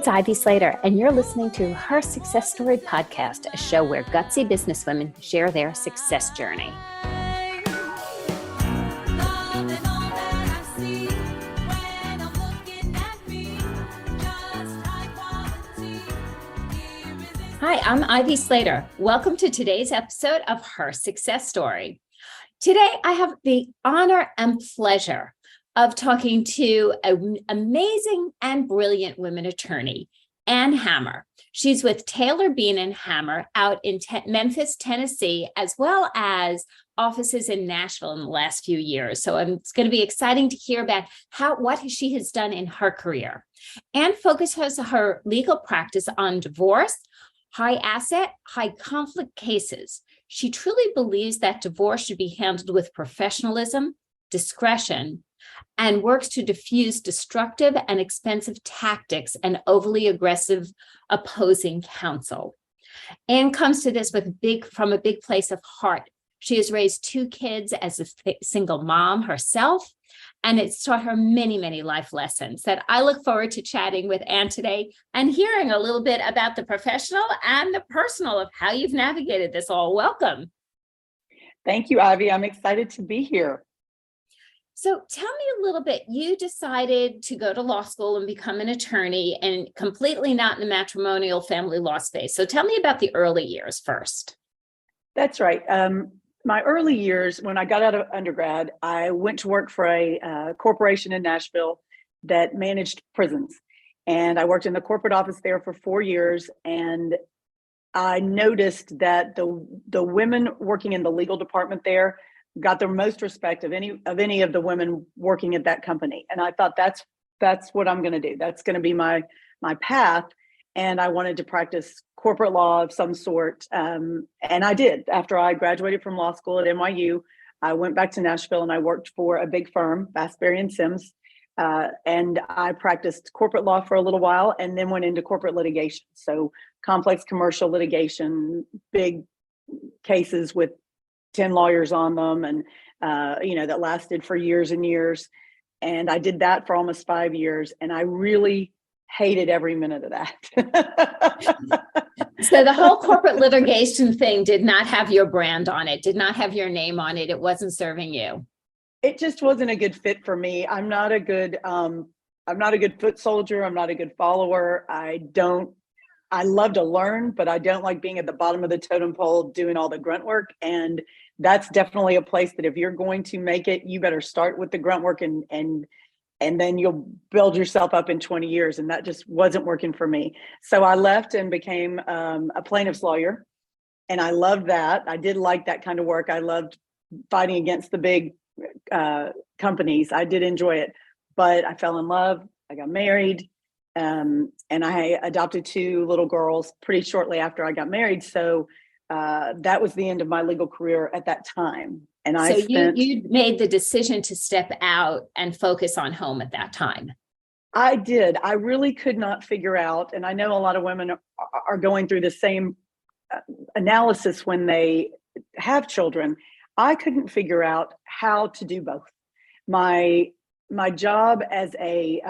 it's Ivy Slater, and you're listening to Her Success Story podcast, a show where gutsy businesswomen share their success journey. Hi, I'm Ivy Slater. Welcome to today's episode of Her Success Story. Today, I have the honor and pleasure of talking to an amazing and brilliant women attorney, Ann Hammer. She's with Taylor Bean & Hammer out in Memphis, Tennessee, as well as offices in Nashville in the last few years. So it's going to be exciting to hear about what she has done in her career. Ann focuses her legal practice on divorce, high asset, high conflict cases. She truly believes that divorce should be handled with professionalism, discretion, and works to diffuse destructive and expensive tactics and overly aggressive opposing counsel. Anne comes to this from a big place of heart. She has raised two kids as a single mom herself, and it's taught her many, many life lessons that I look forward to chatting with Anne today and hearing a little bit about the professional and the personal of how you've navigated this all. Welcome. Thank you, Ivy. I'm excited to be here. So tell me a little bit, you decided to go to law school and become an attorney and completely not in the matrimonial family law space. So tell me about the early years first. That's right. My early years, when I got out of undergrad, I went to work for a corporation in Nashville that managed prisons. And I worked in the corporate office there for 4 years. And I noticed that the women working in the legal department there got the most respect of any of the women working at that company. And I thought that's what I'm going to do. That's going to be my path. And I wanted to practice corporate law of some sort. And I did. After I graduated from law school at NYU, I went back to Nashville and I worked for a big firm, Bass, Berry & Sims. And I practiced corporate law for a little while and then went into corporate litigation. So complex commercial litigation, big cases with 10 lawyers on them, and that lasted for years and years. And I did that for almost 5 years, and I really hated every minute of that. So the whole corporate litigation thing did not have your brand on it, did not have your name on it. It wasn't serving you. It just wasn't a good fit for me. I'm not a good foot soldier. I'm not a good follower. I love to learn, but I don't like being at the bottom of the totem pole doing all the grunt work. And that's definitely a place that if you're going to make it, you better start with the grunt work and then you'll build yourself up in 20 years. And that just wasn't working for me. So I left and became a plaintiff's lawyer. And I loved that. I did like that kind of work. I loved fighting against the big companies. I did enjoy it, but I fell in love. I got married. And I adopted 2 little girls pretty shortly after I got married. So that was the end of my legal career at that time. And you made the decision to step out and focus on home at that time. I did. I really could not figure out, and I know a lot of women are going through the same analysis when they have children. I couldn't figure out how to do both. My job as a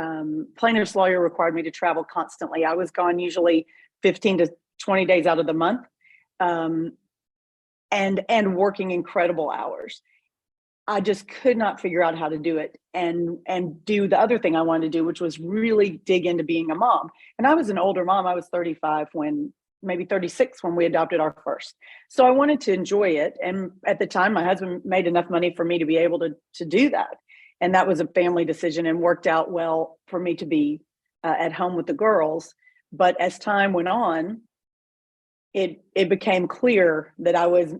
plaintiff's lawyer required me to travel constantly. I was gone usually 15 to 20 days out of the month, and working incredible hours. I just could not figure out how to do it and do the other thing I wanted to do, which was really dig into being a mom. And I was an older mom. I was 35 maybe 36 when we adopted our first. So I wanted to enjoy it. And at the time, my husband made enough money for me to be able to do that. And that was a family decision and worked out well for me to be at home with the girls. But as time went on, it became clear that I was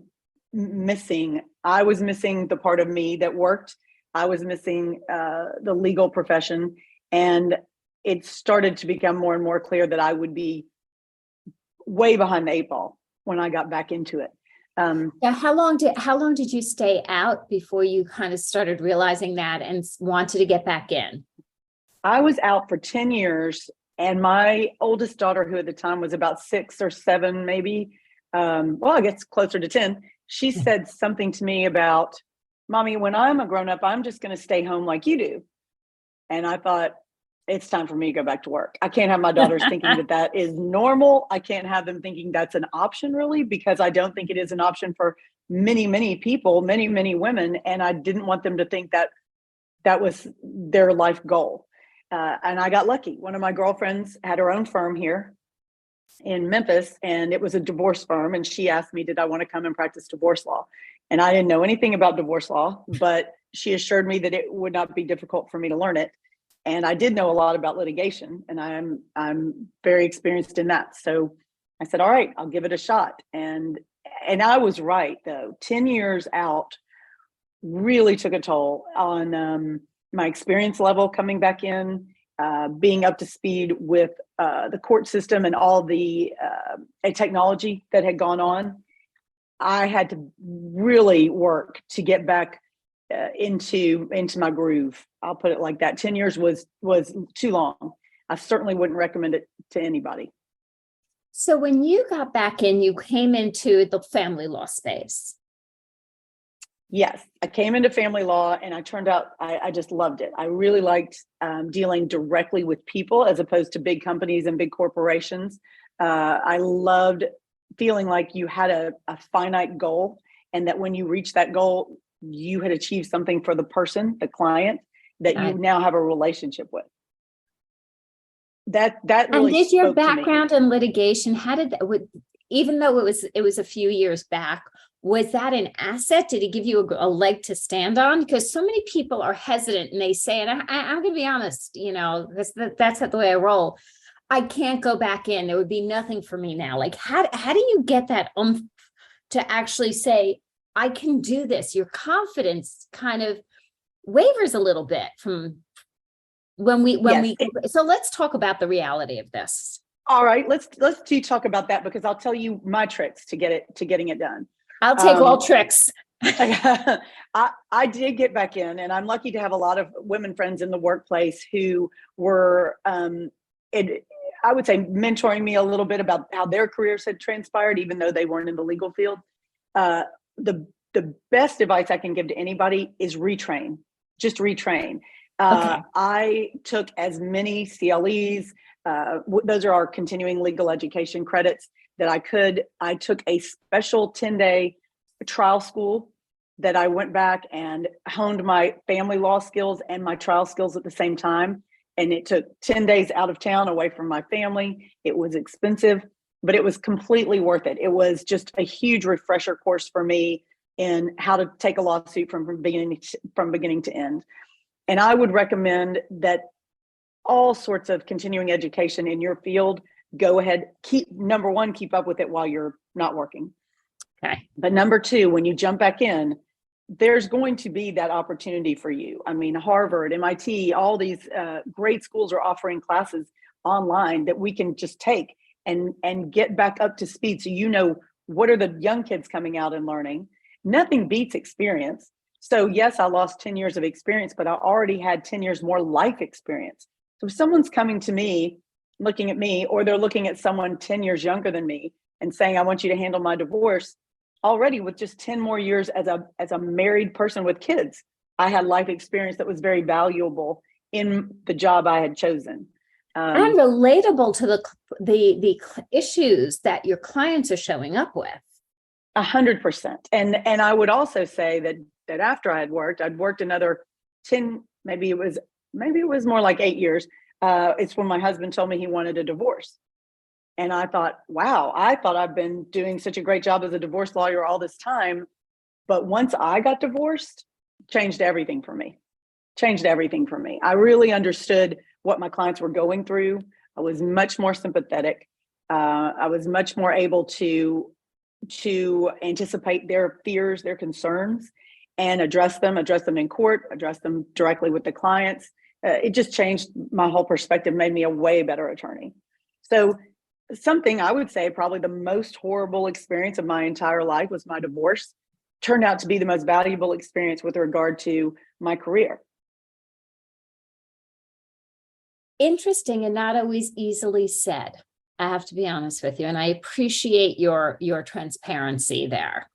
missing the part of me that worked. I was missing the legal profession. And it started to become more and more clear that I would be way behind the 8 ball when I got back into it. Now, how long did you stay out before you kind of started realizing that and wanted to get back in? I was out for 10 years, and my oldest daughter, who at the time was about 6 or 7, maybe, I guess closer to 10, she said something to me about, "Mommy, when I'm a grown up, I'm just going to stay home like you do." And I thought, it's time for me to go back to work. I can't have my daughters thinking that that is normal. I can't have them thinking that's an option, really, because I don't think it is an option for many, many people, many, many women. And I didn't want them to think that that was their life goal. And I got lucky. One of my girlfriends had her own firm here in Memphis, and it was a divorce firm. And she asked me, did I want to come and practice divorce law? And I didn't know anything about divorce law, but she assured me that it would not be difficult for me to learn it. And I did know a lot about litigation, and I'm very experienced in that. So I said, all right, I'll give it a shot. And I was right, though. 10 years out really took a toll on my experience level coming back in, being up to speed with the court system and all the technology that had gone on. I had to really work to get back into my groove. I'll put it like that. 10 years was too long. I certainly wouldn't recommend it to anybody. So when you got back in, you came into the family law space. Yes, I came into family law, and I turned out I just loved it. I really liked dealing directly with people as opposed to big companies and big corporations. I loved feeling like you had a finite goal, and that when you reach that goal, you had achieved something for the person, the client, that you now have a relationship with. That really. And did your background in litigation, how did that, even though it was a few years back, was that an asset? Did it give you a leg to stand on? Because so many people are hesitant, and they say, and I'm going to be honest, because that's the way I roll. I can't go back in. There would be nothing for me now. Like, how do you get that to actually say, I can do this? Your confidence kind of wavers a little bit from so let's talk about the reality of this. All right, let's talk about that, because I'll tell you my tricks to getting it done. I'll take all tricks. I did get back in, and I'm lucky to have a lot of women friends in the workplace who were, I would say, mentoring me a little bit about how their careers had transpired, even though they weren't in the legal field. The best advice I can give to anybody is retrain. Just retrain. Okay. I took as many CLEs, those are our continuing legal education credits, that I could. I took a special 10-day trial school that I went back and honed my family law skills and my trial skills at the same time. And it took 10 days out of town, away from my family. It was expensive, but it was completely worth it. It was just a huge refresher course for me in how to take a lawsuit from beginning to end. And I would recommend that all sorts of continuing education in your field, go ahead, keep up with it while you're not working. Okay. But number two, when you jump back in, there's going to be that opportunity for you. I mean, Harvard, MIT, all these great schools are offering classes online that we can just take and get back up to speed. So what are the young kids coming out and learning? Nothing beats experience. So yes, I lost 10 years of experience, but I already had 10 years more life experience. So if someone's coming to me, looking at me, or they're looking at someone 10 years younger than me and saying, I want you to handle my divorce, already with just 10 more years as a married person with kids, I had life experience that was very valuable in the job I had chosen. And relatable to the issues that your clients are showing up with. 100%. And I would also say that after I'd worked another 10, maybe it was more like 8 years. It's when my husband told me he wanted a divorce. And I thought, wow, I thought I've been doing such a great job as a divorce lawyer all this time. But once I got divorced, changed everything for me. I really understood what my clients were going through. I was much more sympathetic. I was much more able to anticipate their fears, their concerns, and address them in court, address them directly with the clients. It just changed my whole perspective, made me a way better attorney. So something I would say probably the most horrible experience of my entire life was my divorce. Turned out to be the most valuable experience with regard to my career. Interesting, and not always easily said. I have to be honest with you, and I appreciate your transparency there.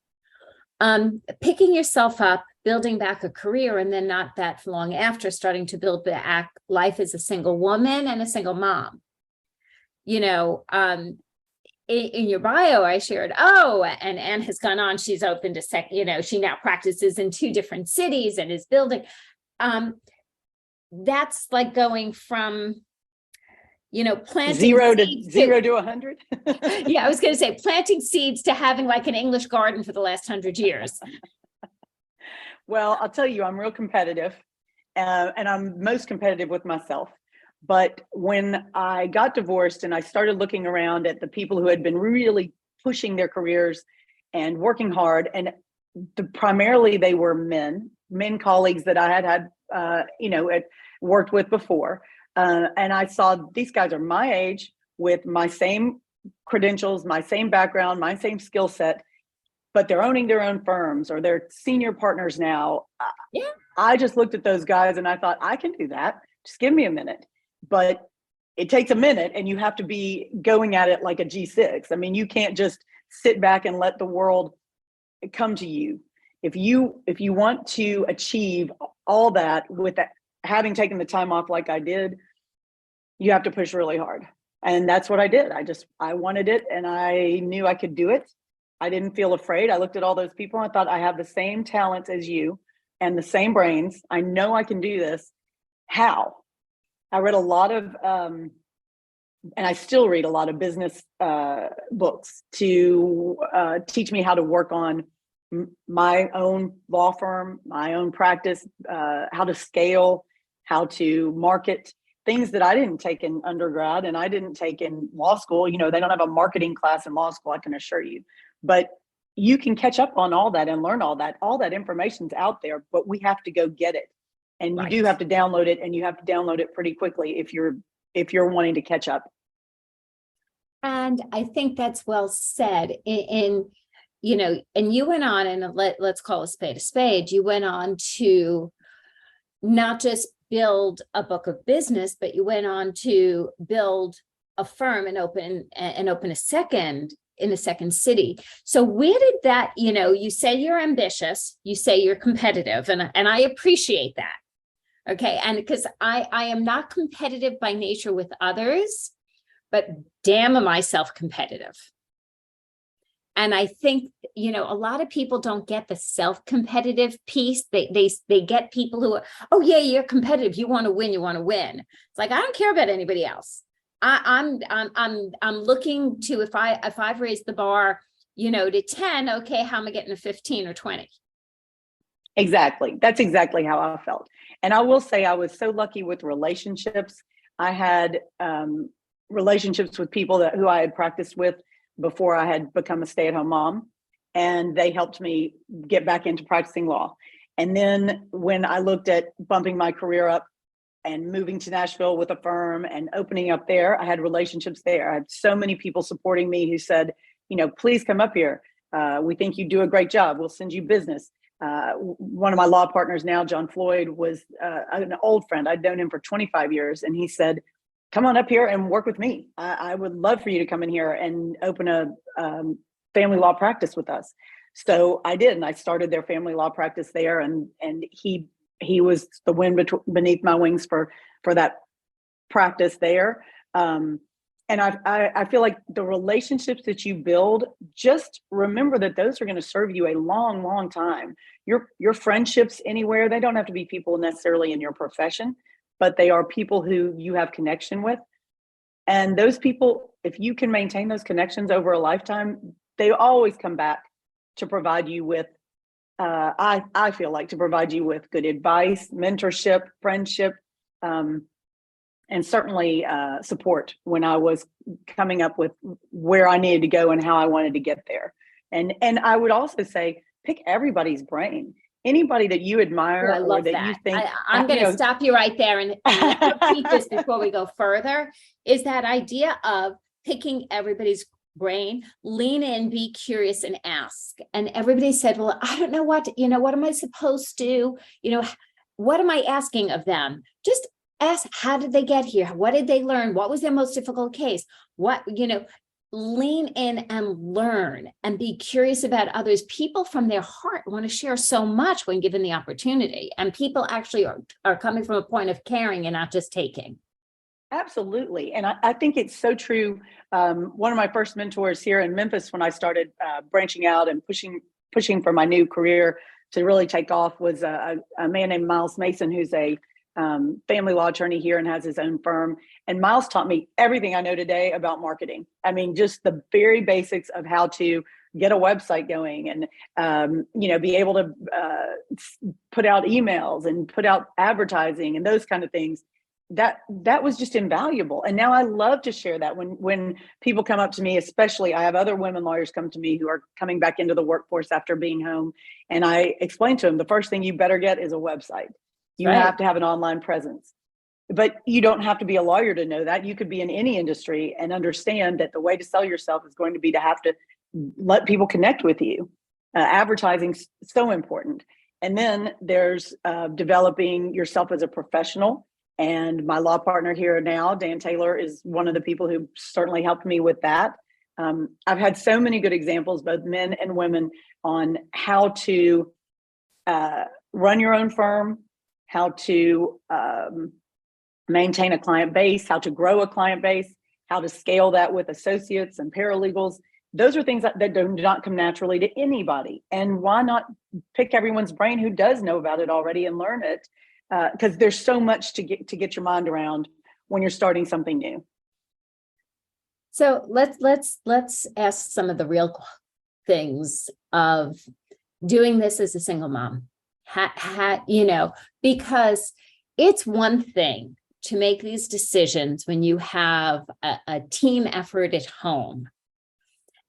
Picking yourself up building back a career, and then not that long after starting to build back life as a single woman and a single mom. In your bio, I shared, and Anne has gone on, she's open to she now practices in 2 different cities and is building. That's like going from, planting zero seeds to 100. Yeah, I was going to say planting seeds to having like an English garden for the last 100 years. Well, I'll tell you, I'm real competitive, and I'm most competitive with myself. But when I got divorced and I started looking around at the people who had been really pushing their careers and working hard, and primarily they were men colleagues that I had worked with before. And I saw these guys are my age with my same credentials, my same background, my same skill set, but they're owning their own firms or they're senior partners now. Yeah. I just looked at those guys and I thought, I can do that. Just give me a minute. But it takes a minute and you have to be going at it like a G6. I mean, you can't just sit back and let the world come to you. If you want to achieve all that with that, having taken the time off like I did, you have to push really hard. And that's what I did. I wanted it and I knew I could do it. I didn't feel afraid. I looked at all those people and I thought, I have the same talents as you and the same brains. I know I can do this. How? I read a lot of, and I still read a lot of business books to teach me how to work on my own law firm, my own practice, how to scale, how to market, things that I didn't take in undergrad and I didn't take in law school. They don't have a marketing class in law school, I can assure you. But you can catch up on all that and learn all that. All that information's out there, but we have to go get it. And you do have to download it, and you have to download it pretty quickly if you're wanting to catch up. And I think that's well said. And you went on, and let's call a spade. You went on to not just build a book of business, but you went on to build a firm and open a second in a second city. So where did that, you say you're ambitious, you say you're competitive, and I appreciate that. Okay. And because I am not competitive by nature with others, but damn am I self-competitive. And I think, a lot of people don't get the self-competitive piece. They get people who are, oh yeah, you're competitive. You want to win. It's like, I don't care about anybody else. I'm looking to, if I've raised the bar, to 10, okay, how am I getting to 15 or 20? Exactly. That's exactly how I felt. And I will say I was so lucky with relationships. I had relationships with people who I had practiced with before I had become a stay-at-home mom, and they helped me get back into practicing law. And then when I looked at bumping my career up and moving to Nashville with a firm and opening up there, I had relationships there. I had so many people supporting me who said, please come up here. We think you do a great job. We'll send you business. One of my law partners now, John Floyd, was an old friend. I'd known him for 25 years. And he said, come on up here and work with me. I would love for you to come in here and open a family law practice with us. So I did. And I started their family law practice there. And he was the wind beneath my wings for that practice there. And I feel like the relationships that you build, just remember that those are going to serve you a long, long time. Your friendships anywhere, they don't have to be people necessarily in your profession, but they are people who you have connection with. And those people, if you can maintain those connections over a lifetime, they always come back to provide you with, I feel like, to provide you with good advice, mentorship, friendship, and certainly support when I was coming up with where I needed to go and how I wanted to get there. And I would also say, pick everybody's brain. Anybody that you admire, I love that. You think, I'm going to stop you right there and repeat this before we go further, is that idea of picking everybody's brain, lean in, be curious, and ask. And everybody said, well, I don't know what am I supposed to, what am I asking of them? Just ask, how did they get here? What did they learn? What was their most difficult case? lean in and learn and be curious about others. People from their heart want to share so much when given the opportunity. And people actually are coming from a point of caring and not just taking. Absolutely. And I think it's so true. One of my first mentors here in Memphis, when I started branching out and pushing for my new career to really take off, was a man named Miles Mason, who's a family law attorney here and has his own firm. And Miles taught me everything I know today about marketing. I mean, just the very basics of how to get a website going and, be able to put out emails and put out advertising and those kind of things. That was just invaluable. And now I love to share that when people come up to me, especially I have other women lawyers come to me who are coming back into the workforce after being home. And I explain to them, the first thing you better get is a website. You have to have an online presence. But you don't have to be a lawyer to know that. You could be in any industry and understand that the way to sell yourself is going to be to have to let people connect with you. Advertising's so important. And then there's developing yourself as a professional. And my law partner here now, Dan Taylor, is one of the people who certainly helped me with that. I've had so many good examples, both men and women, on how to run your own firm, how to maintain a client base, how to grow a client base, how to scale that with associates and paralegals. Those are things that do not come naturally to anybody. And why not pick everyone's brain who does know about it already and learn it? Because there's so much to get your mind around when you're starting something new. So let's ask some of the real things of doing this as a single mom. Because it's one thing to make these decisions when you have a team effort at home.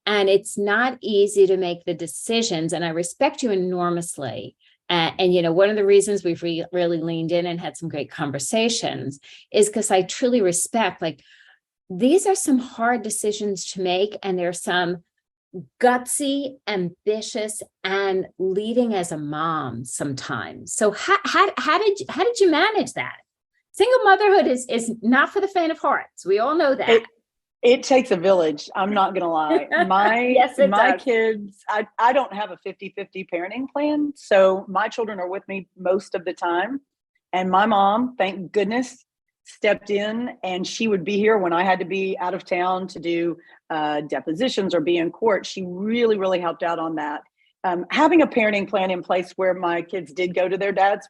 And it's not easy to make the decisions. And I respect you enormously. And one of the reasons we've really leaned in and had some great conversations is because I truly respect, these are some hard decisions to make. And there's some gutsy, ambitious, and leading as a mom sometimes. So how did you manage that? Single motherhood is not for the faint of heart. We all know that. It takes a village. I'm not going to lie. My kids, I don't have a 50-50 parenting plan. So my children are with me most of the time. And my mom, thank goodness, stepped in, and she would be here when I had to be out of town to do depositions or be in court. She really, really helped out on that. Having a parenting plan in place where my kids did go to their dads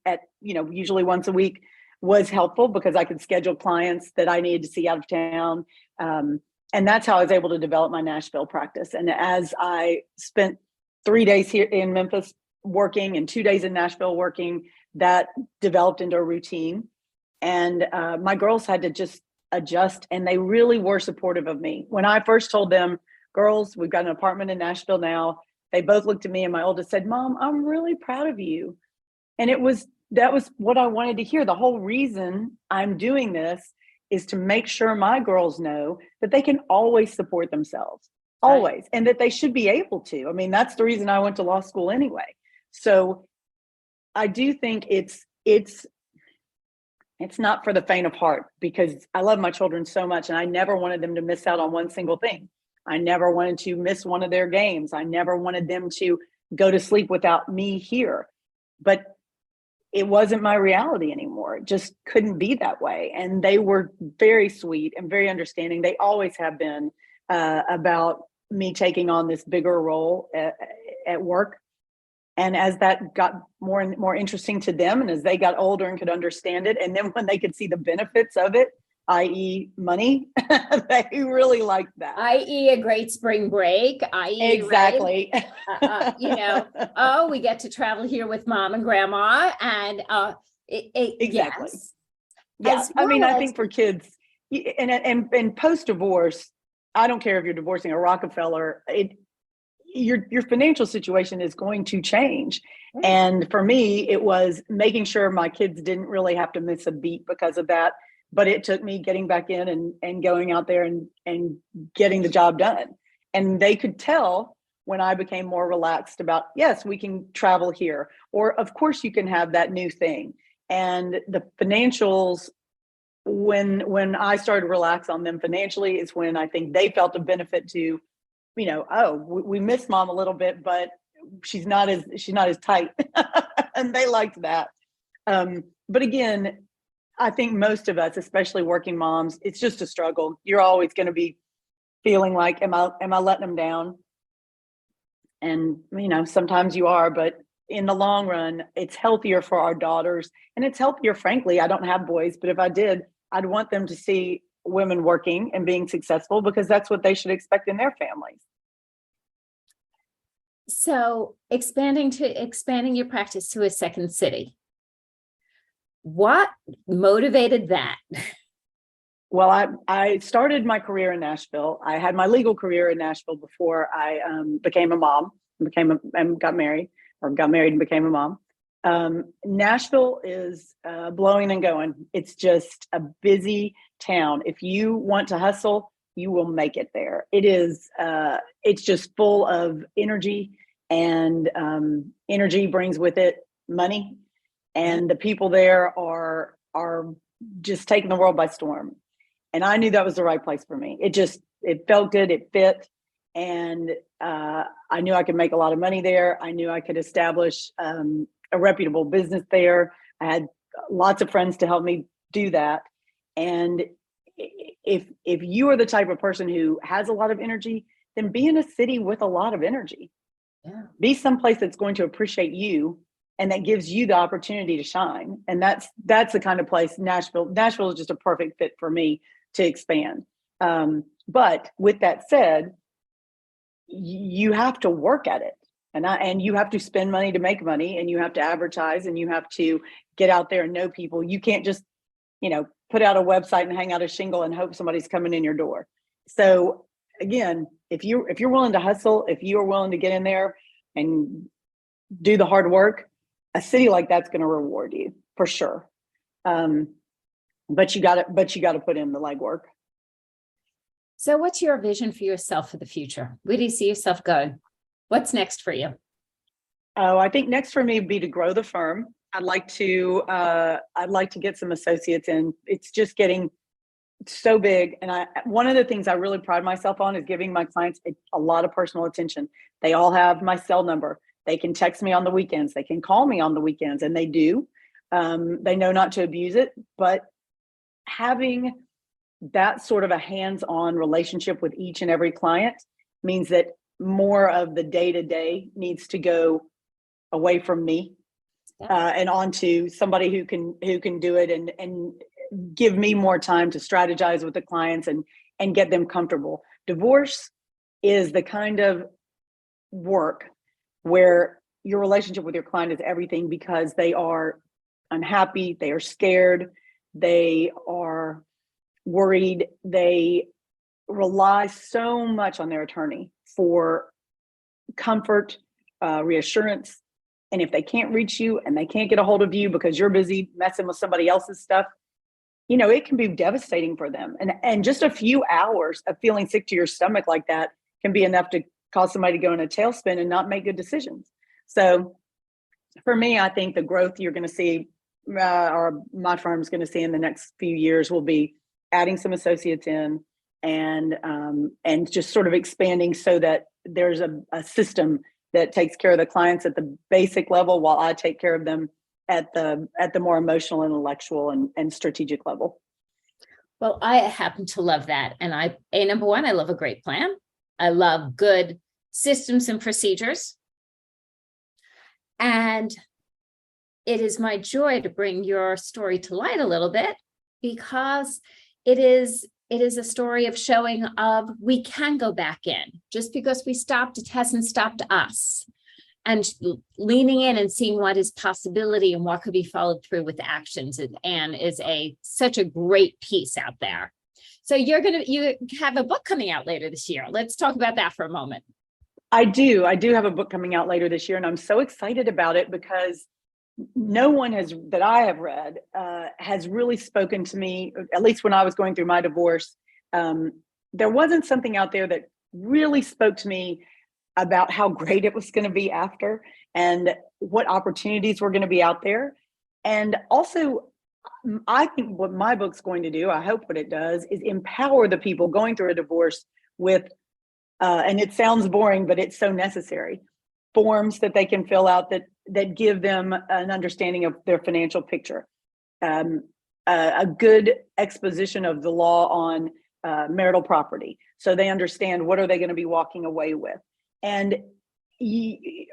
at, usually once a week was helpful because I could schedule clients that I needed to see out of town. And that's how I was able to develop my Nashville practice. And as I spent 3 days here in Memphis working and 2 days in Nashville working, that developed into a routine. And my girls had to just adjust, and they really were supportive of me. When I first told them, girls, we've got an apartment in Nashville now, they both looked at me, and my oldest said, Mom, I'm really proud of you. And that was what I wanted to hear. The whole reason I'm doing this is to make sure my girls know that they can always support themselves, always, right. And that they should be able to. I mean, that's the reason I went to law school anyway. So I do think it's not for the faint of heart, because I love my children so much, and I never wanted them to miss out on one single thing. I never wanted to miss one of their games. I never wanted them to go to sleep without me here. But it wasn't my reality anymore. It just couldn't be that way. And they were very sweet and very understanding. They always have been about me taking on this bigger role at work. And as that got more and more interesting to them, and as they got older and could understand it, and then when they could see the benefits of it, i.e. money, they really liked that. i.e. a great spring break, i.e. Exactly. Right? We get to travel here with mom and grandma, and exactly. Yes. Yeah, I think for kids, and post-divorce, I don't care if you're divorcing a Rockefeller, your financial situation is going to change. Right. And for me, it was making sure my kids didn't really have to miss a beat because of that. But it took me getting back in and going out there and getting the job done. And they could tell when I became more relaxed about, yes, we can travel here. Or of course you can have that new thing. And the financials when I started to relax on them financially is when I think they felt a benefit to, oh, we miss mom a little bit, but she's not as tight. And they liked that. But again, I think most of us, especially working moms, it's just a struggle. You're always going to be feeling like, am I letting them down? And, sometimes you are, but in the long run, it's healthier for our daughters. And it's healthier, frankly. I don't have boys, but if I did, I'd want them to see women working and being successful, because that's what they should expect in their families. So expanding your practice to a second city. What motivated that? Well, I started my career in Nashville. I had my legal career in Nashville before I became a mom, and got married and became a mom. Nashville is blowing and going. It's just a busy town. If you want to hustle, you will make it there. It is. It's just full of energy, and energy brings with it money, and the people there are just taking the world by storm. And I knew that was the right place for me. It felt good. It fit. And I knew I could make a lot of money there. I knew I could establish a reputable business there. I had lots of friends to help me do that. And if you are the type of person who has a lot of energy, then be in a city with a lot of energy. Yeah. Be someplace that's going to appreciate you and that gives you the opportunity to shine. And that's the kind of place Nashville is just a perfect fit for me to expand. But with that said, you have to work at it, and you have to spend money to make money, and you have to advertise, and you have to get out there and know people. You can't just, put out a website and hang out a shingle and hope somebody's coming in your door. So again, if you're willing to hustle, if you are willing to get in there and do the hard work, a city like that's going to reward you for sure. But you got to put in the legwork. So what's your vision for yourself for the future? Where do you see yourself going? What's next for you? Oh, I think next for me would be to grow the firm. I'd like to get some associates in. It's just getting so big. And one of the things I really pride myself on is giving my clients a lot of personal attention. They all have my cell number. They can text me on the weekends. They can call me on the weekends, and they do. They know not to abuse it, but having that sort of a hands-on relationship with each and every client means that more of the day-to-day needs to go away from me and onto somebody who can do it and give me more time to strategize with the clients and get them comfortable. Divorce is the kind of work where your relationship with your client is everything, because they are unhappy, they are scared, they are worried, they rely so much on their attorney for comfort, reassurance. And if they can't reach you and they can't get a hold of you because you're busy messing with somebody else's stuff, it can be devastating for them. And just a few hours of feeling sick to your stomach like that can be enough to cause somebody to go in a tailspin and not make good decisions. So for me, I think the growth you're going to see, or my firm's going to see in the next few years, will be adding some associates in and just sort of expanding so that there's a system that takes care of the clients at the basic level, while I take care of them at the more emotional, intellectual, and strategic level. Well, I happen to love that. And number one, I love a great plan. I love good systems and procedures. And it is my joy to bring your story to light a little bit, because it is a story of showing of we can go back in. Just because we stopped, it hasn't stopped us. And leaning in and seeing what is possibility and what could be followed through with actions, and is such a great piece out there. So you have a book coming out later this year. Let's talk about that for a moment. I do have a book coming out later this year, and I'm so excited about it because no one that I have read has really spoken to me, at least when I was going through my divorce. There wasn't something out there that really spoke to me about how great it was going to be after, and what opportunities were going to be out there. And also, I think what my book's going to do, I hope what it does, is empower the people going through a divorce with, and it sounds boring, but it's so necessary, forms that they can fill out that give them an understanding of their financial picture, a good exposition of the law on marital property, so they understand what are they going to be walking away with. And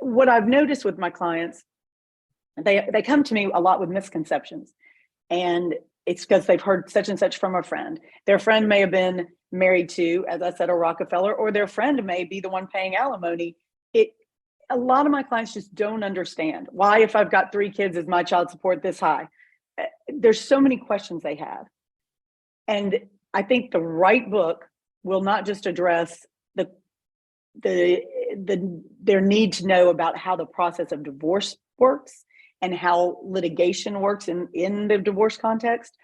what I've noticed with my clients, they come to me a lot with misconceptions, and it's because they've heard such and such from a friend. Their friend may have been married to, as I said, a Rockefeller, or their friend may be the one paying alimony. A lot of my clients just don't understand why, if I've got 3 kids, is my child support this high? There's so many questions they have. And I think the right book will not just address their need to know about how the process of divorce works and how litigation works in the divorce context,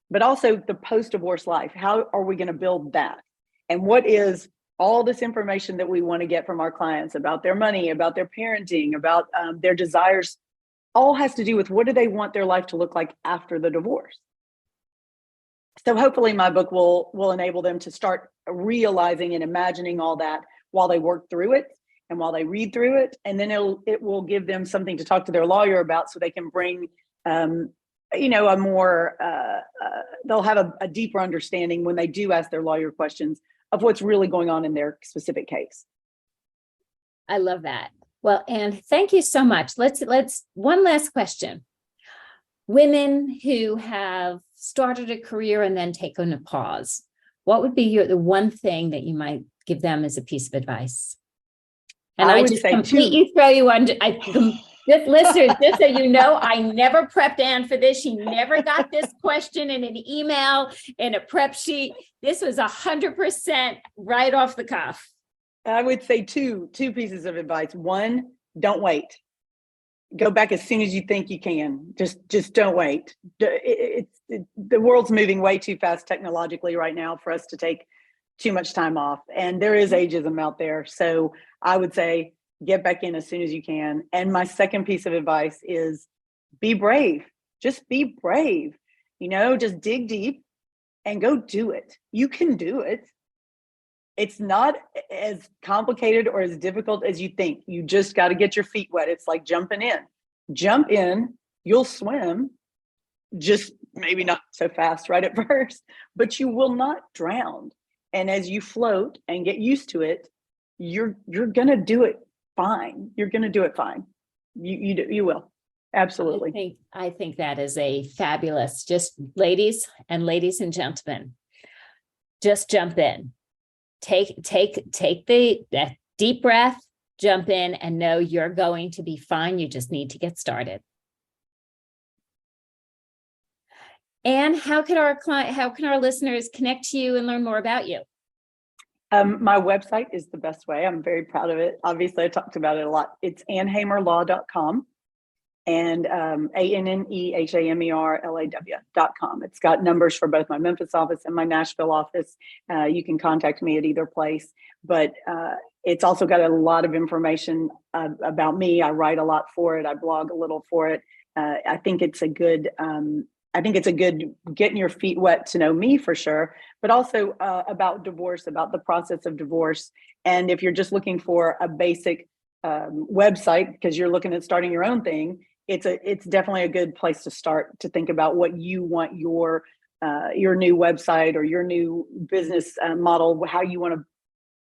but also the post-divorce life. How are we going to build that? And what is all this information that we want to get from our clients about their money, about their parenting, about their desires, all has to do with what do they want their life to look like after the divorce. So hopefully my book will enable them to start realizing and imagining all that while they work through it and while they read through it. And then it will give them something to talk to their lawyer about, so they can bring, a more, they'll have a deeper understanding when they do ask their lawyer questions of what's really going on in their specific case. I love that. Well, Anne, thank you so much. Let's one last question. Women who have started a career and then taken a pause, what would be the one thing that you might give them as a piece of advice? And I just completely throw you under. Just listeners, just so you know, I never prepped Anne for this. She never got this question in an email, in a prep sheet. This was 100% right off the cuff. I would say two pieces of advice. One, don't wait. Go back as soon as you think you can. Just don't wait. The world's moving way too fast technologically right now for us to take too much time off. And there is ageism out there. So I would say get back in as soon as you can. And my second piece of advice is be brave. Just be brave. Just dig deep and go do it. You can do it. It's not as complicated or as difficult as you think. You just got to get your feet wet. It's like jumping in. Jump in, you'll swim, just maybe not so fast right at first, but you will not drown. And as you float and get used to it, you're going to do it fine. You're going to do it fine. You will. Absolutely. I think that is a fabulous, just ladies and gentlemen, just jump in. Take that deep breath, jump in, and know you're going to be fine. You just need to get started. And how can our listeners connect to you and learn more about you? My website is the best way. I'm very proud of it. Obviously, I talked about it a lot. It's annehamerlaw.com and ANNEHAMERLAW.com. It's got numbers for both my Memphis office and my Nashville office. You can contact me at either place, but it's also got a lot of information about me. I write a lot for it. I blog a little for it. I think it's a good getting your feet wet to know me for sure, but also about divorce, about the process of divorce. And if you're just looking for a basic website because you're looking at starting your own thing, it's definitely a good place to start to think about what you want your new website or your new business model, how you want to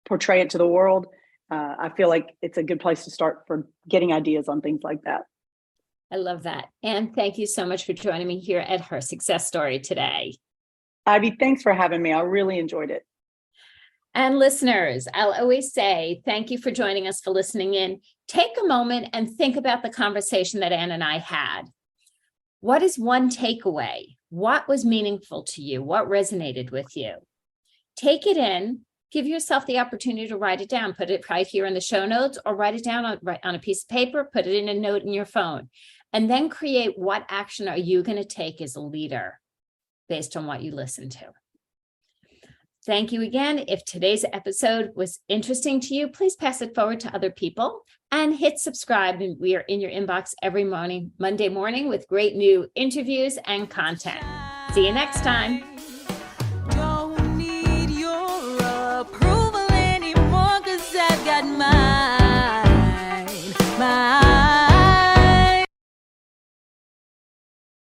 portray it to the world. I feel like it's a good place to start for getting ideas on things like that. I love that. And thank you so much for joining me here at Her Success Story today. Ivy, thanks for having me. I really enjoyed it. And listeners, I'll always say thank you for joining us, for listening in. Take a moment and think about the conversation that Anne and I had. What is one takeaway? What was meaningful to you? What resonated with you? Take it in. Give yourself the opportunity to write it down. Put it right here in the show notes, or write it down on a piece of paper. Put it in a note in your phone. And then create, what action are you going to take as a leader based on what you listen to? Thank you again. If today's episode was interesting to you, please pass it forward to other people and hit subscribe. And we are in your inbox every morning, Monday morning, with great new interviews and content. See you next time. Don't need your approval anymore, 'cause I've got mine.